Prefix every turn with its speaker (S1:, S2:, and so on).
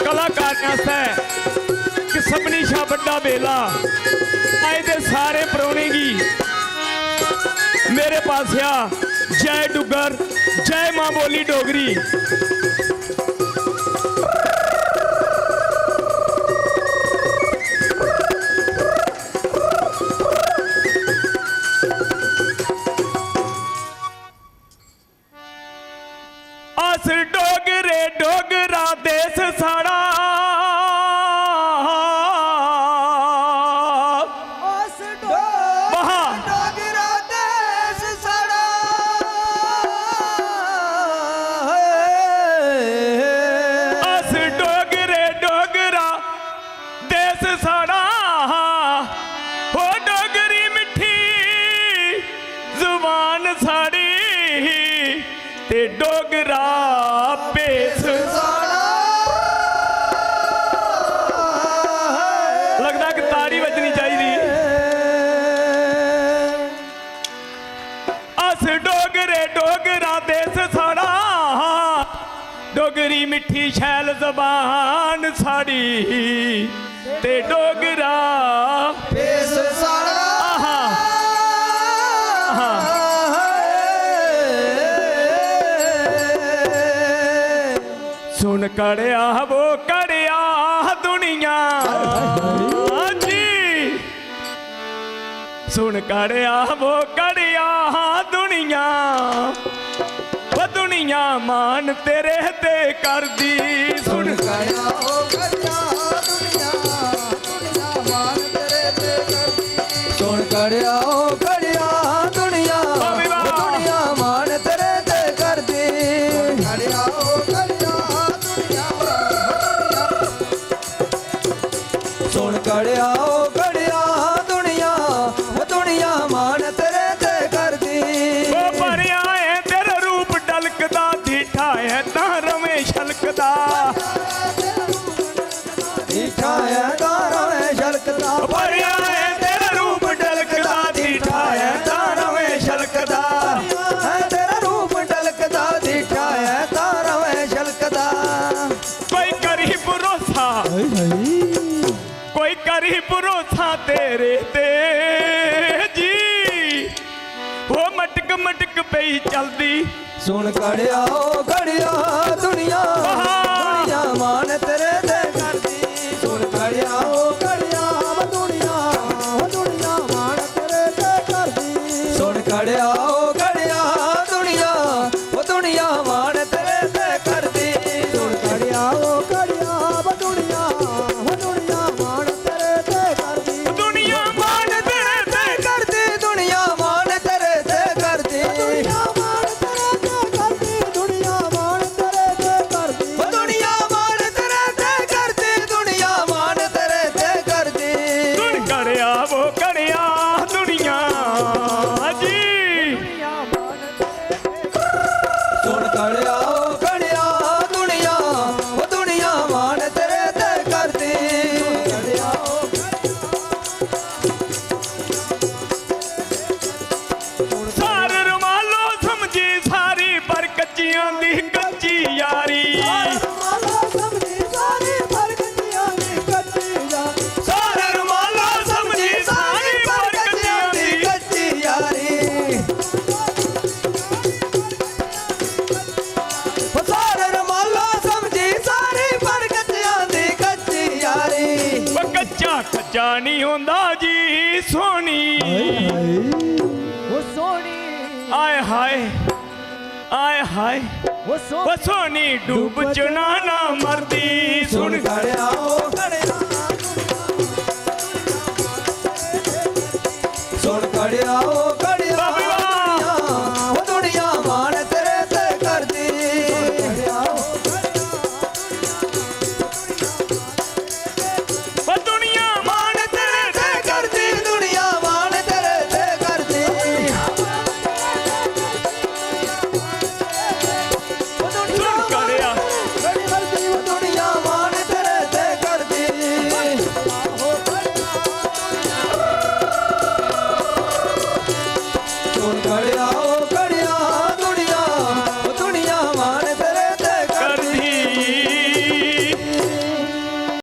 S1: कलाकार कि सबनी शा बड़ा बेला आए दे सारे परौने गी मेरे पास आ। जय डुगर, जय मां बोली डोगरी। अस डोगरे डोगरा देश साड़ा डोगरा पेस लगता कि तारी बजनी चाहिए। अस डोगरे डोगरा देश साड़ा डोगरी मिठी शैल जबान साड़ी ते डोगरा
S2: पेस साड़ा
S1: सुन कड़िया वो कड़िया दुनिया जी सुन कड़िया वो कड़िया दुनिया वो दुनिया मान तेरे ते कर दी।
S2: सुन कड़िया वो कड़िया दुनिया दुनिया मान तेरे ते कर दी। सुन कड़िया वो कड़िया दुनिया दुनिया मान तेरे ते कर दी। कड़िया वो कड़िया ओ कड़िया दुनिया वो दुनिया मान तेरे ते कर दी।
S1: वो भरिया है तेरा रूप डलकदा दीठा है तारों में छलकदा
S2: दीठा है तारों में छलकदा।
S1: भरिया है तेरा रूप डलकदा दीठा है तारों में छलकदा
S2: है तेरा रूप डलकदा दीठा है तारों में छलकदा।
S1: कोई करी भरोसा कोई करी भरोसा तेरे ते जी वो मटक मटक पे चलदी।
S2: सुन कड़िया ओ कड़िया दुनिया दुनिया मान तेरे ते कर दी। सुन कड़िया ओ कड़िया दुनिया दुनिया मान तेरे ते कर दी। सुन कड़िया ओ कड़िया दुनिया वो दुनिया मान तेरे ते कर दी। सुन कड़िया ओ कड़िया दुनिया वो दुनिया मान तेरे ते कर दी।
S1: दुनिया मान तेरे ते
S2: कर दी। दुनिया मान तेरे ते कर दी। दुनिया मान तेरे ते कर दी। दुनिया मान तेरे ते कर दी। दुनिया मान तेरे ते कर दी। दुनिया मान तेरे ते कर दी।
S1: सुन कड़िया वो कड़िया दुनिया जी
S2: सुन कड़िया ओ कड़िया दुनिया वो दुनिया मान तेरे ते कर दी। कड़िया ओ
S1: सारे रुमालो समझी सारी पर कच्चियां दी कच्ची यारी। सारे रुमालो समझी सारी पर कच्चियां दी
S2: कच्ची यारी। सारे रुमालो समझी सारी पर कच्चियां दी कच्ची यारी।
S1: वो कच्चा कच्चा नहीं होंदा जी सोनी
S2: वो सोनी
S1: आए हाय आए हाय वो सोनी डूब चुना ना मरदी।
S2: सुन कड़िया ओ कड़िया सुन कड़िया ओ कड़िया वो दुनिया मान तेरे ते कर दी।
S1: वो दुनिया मान तेरे ते कर दी।
S2: दुनिया मान तेरे ते कर दी।
S1: सुन कड़िया
S2: दुनिया मान तेरे ते कर दी। सुन कड़िया ओ